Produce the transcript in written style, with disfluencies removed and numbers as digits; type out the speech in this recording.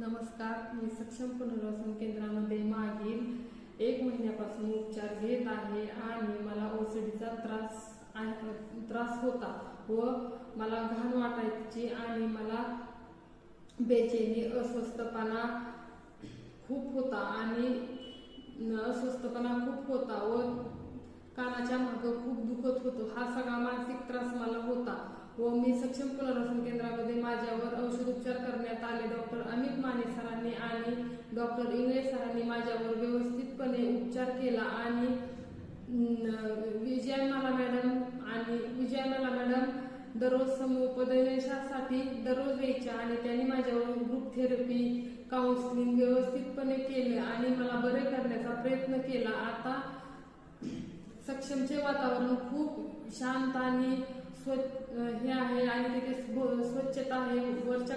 नमस्कार, मी सक्षम पुनर्वसन केंद्रामध्ये मागील 1 महिन्यापासून उपचार घेत आहे आणि मला ओसीडीचा त्रास होता व मला घाण वाटायची आणि मला बेचैनी अस्वस्थपणा खूप होता व कानाच्या मागे खूप दुखत होतं. हा सगळा मानसिक त्रास मला होता व मी सक्षम पुनर्वसन केंद्रामध्ये माझ्यावर औषध उपचार करण्यात आले. डॉक्टर अमित माने सरांनी आणि डॉक्टर इंगळे सरांनी माझ्यावर व्यवस्थितपणे उपचार केला आणि विजयमाला मॅडम दररोज समुपदेशनासाठी दररोज यायच्या आणि त्यांनी माझ्यावर ग्रुप थेरपी, काउन्सिलिंग व्यवस्थितपणे केले आणि मला बरे करण्याचा प्रयत्न केला. आता सक्षमचे वातावरण खूप शांत आणि हे आहे आणि तिथे स्वच्छता आहे. वरच्या